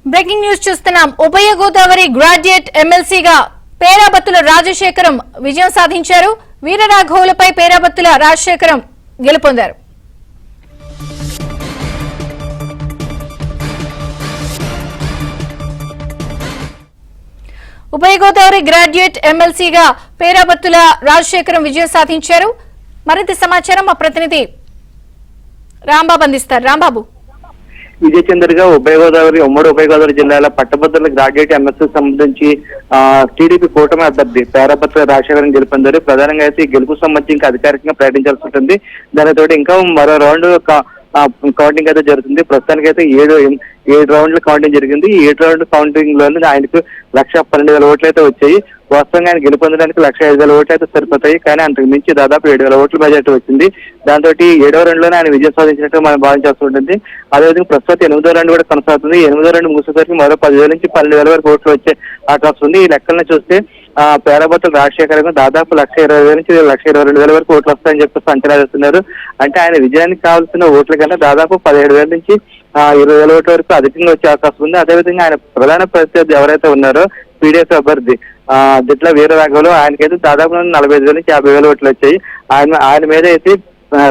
Breaking news చూస్తున్నాం. ఉభయ Godavari graduate ఎమ్మెల్సీగా పేరాబత్తుల రాజశేఖరం విజయం సాధించారు. వీరరాఘవులపై పేరాబత్తుల రాజశేఖరం గెలుపొందారు. ఉభయ గోదావరి గ్రాడ్యుయేట్ ఎమ్మెల్సీగా పేరాబత్తుల రాజశేఖరం విజయం సాధించారు. మరింత సమాచారం మా ప్రతినిధి రాంబాబు అందిస్తారు. రాంబాబు, విజయ్ చంద్ర గా ఉమ్మడి ఉభయ గోదావరి జిల్లాల పట్టభద్రుల గ్రాడ్యుయేట్ ఎంఎస్సీ సంబంధించి టీడీపీ కూటమి అభ్యర్థి పేరాబత్తుల రాజశేఖరం గెలుపొందారు. ప్రధానంగా అయితే ఈ గెలుపు సంబంధించి ఇంకా అధికారికంగా ప్రకటించాల్సి ఉంటుంది. దానితో ఇంకా మరో రౌండ్ కౌంటింగ్ అయితే జరుగుతుంది. ప్రస్తుతానికి అయితే ఏడు రౌండ్ల కౌంటింగ్ జరిగింది. ఈ 7 రౌండ్ కౌంటింగ్ లోనే ఆయనకు 1,12,000 ఓట్లు అయితే వచ్చాయి. వాస్తవంగా ఆయన గెలుపొందడానికి 1,05,000 ఓట్లు అయితే సరిపోతాయి. కానీ అంతకు మించి దాదాపు 7,000 ఓట్ల మెజార్టీ వచ్చింది. దాంతో 7వ రౌండ్లోనే ఆయన విజయం సాధించినట్టు మనం భావించాల్సి ఉంటుంది. అదేవిధంగా ప్రస్తుతం 8వ రౌండ్ కూడా కొనసాగుతుంది. 8వ రౌండ్ ముగిసేసరికి మరో 10,000 నుంచి 12,000 వరకు ఓట్లు వచ్చే అవకాశం ఉంది. ఈ లెక్కలను చూస్తే పేరాబత్తుల రాజశేఖర్ దాదాపు 1,20,000 నుంచి 1,22,000 వరకు ఓట్లు వస్తాయని చెప్పేసి అంచనా వేస్తున్నారు. అంటే ఆయన విజయానికి కావాల్సిన ఓట్ల కన్నా దాదాపు 17,000 నుంచి 20,000 ఓట్ల వరకు అధికంగా వచ్చే అవకాశం ఉంది. అదేవిధంగా ఆయన ప్రధాన ప్రత్యర్థి ఎవరైతే ఉన్నారో పీడీఎఫ్ అభ్యర్థి దిట్ల వీరరాఘవులు, ఆయనకైతే దాదాపు 45,000 నుంచి 50,000 ఓట్లు వచ్చాయి. ఆయన మీద అయితే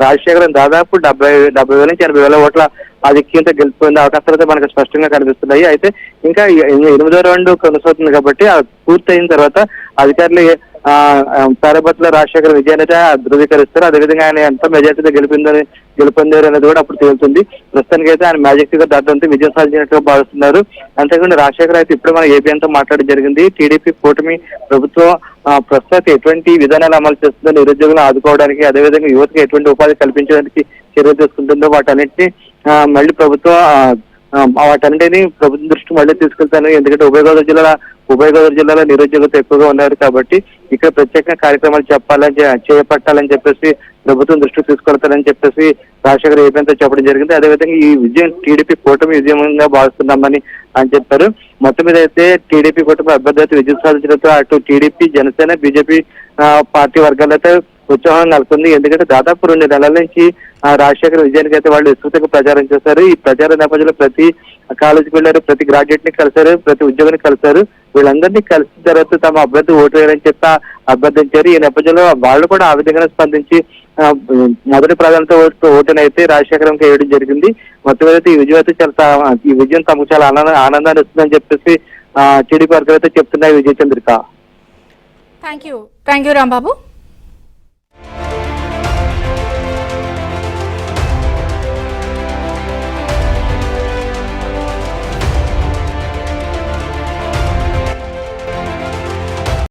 రాజశేఖరం దాదాపు 70,000 నుంచి 80,000 ఓట్ల ఆధిక్యంతో గెలుచుకునే అవకాశాలు అయితే మనకు స్పష్టంగా కనిపిస్తున్నాయి. అయితే ఇంకా 8వ రౌండ్ కొనసాగుతుంది కాబట్టి పూర్తి అయిన తర్వాత అధికారులు పేరాబత్తుల రాజశేఖర్ విజయాన్ని ధృవీకరిస్తారు. అదేవిధంగా ఆయన ఎంత మెజార్టీతో గెలుపొందారు అనేది కూడా అప్పుడు తేలుతుంది. ప్రస్తుతానికి అయితే ఆయన మ్యాజిక్ గా దాంతో విజయం సాధించినట్టుగా భావిస్తున్నారు. అంతేకాకుండా రాజశేఖర్ అయితే ఇప్పుడు మన ఏపీ అంతా మాట్లాడడం జరిగింది. టీడీపీ కూటమి ప్రభుత్వం ప్రస్తుతం ఎటువంటి విధానాలు అమలు చేస్తుందో నిరుద్యోగులను ఆదుకోవడానికి, అదేవిధంగా యువతకు ఎటువంటి ఉపాధి కల్పించడానికి చర్యలు తీసుకుంటుందో వాటన్నిటిని మళ్ళీ వాటన్నిటిని ప్రభుత్వం దృష్టి మళ్ళీ తీసుకెళ్తాను. ఎందుకంటే ఉభయ గోదావరి జిల్లాలో నిరుద్యోగులతో ఎక్కువగా ఉన్నారు కాబట్టి ఇక్కడ ప్రత్యేకంగా కార్యక్రమాలు చేపట్టాలని చెప్పేసి ప్రభుత్వం దృష్టికి తీసుకెళ్తారని చెప్పేసి రాజశేఖర్ ఏపీతో చెప్పడం జరిగింది. అదేవిధంగా ఈ విజయం టీడీపీ కూటమి విజయంగా భావిస్తున్నామని అని చెప్పారు. మొత్తం మీద అయితే టీడీపీ కూటమి అభ్యర్థి విజయం సాధించడంతో అటు టీడీపీ, జనసేన, బీజేపీ పార్టీ వర్గాలైతే ఉత్సాహం నెలకొంది. ఎందుకంటే దాదాపు 2 నెలల నుంచి రాజశేఖర్ విజయానికి అయితే వాళ్ళు విస్తృతంగా ప్రచారం చేశారు. ఈ ప్రచార నేపథ్యంలో ప్రతి కాలేజీకి వెళ్ళారు, ప్రతి గ్రాడ్యుయేట్ ని కలిశారు, ప్రతి ఉద్యోగిని కలిశారు. వీళ్ళందరినీ కలిసిన తర్వాత తమ అభ్యర్థి ఓటు వేయాలని చెప్పి అభ్యర్థించారు. ఈ నేపథ్యంలో వాళ్ళు కూడా ఆ విధంగా స్పందించి మొదటి ప్రాధాన్యత ఓటునైతే రాజశేఖరంకి వేయడం జరిగింది. మొత్తం అయితే ఈ విజయం తమకు చాలా ఆనందాన్ని ఇస్తుందని చెప్పేసి టీడీపీ వర్గాలు అయితే చెప్తున్నాయి. విజయ చంద్రిక. Thank you Rambabu.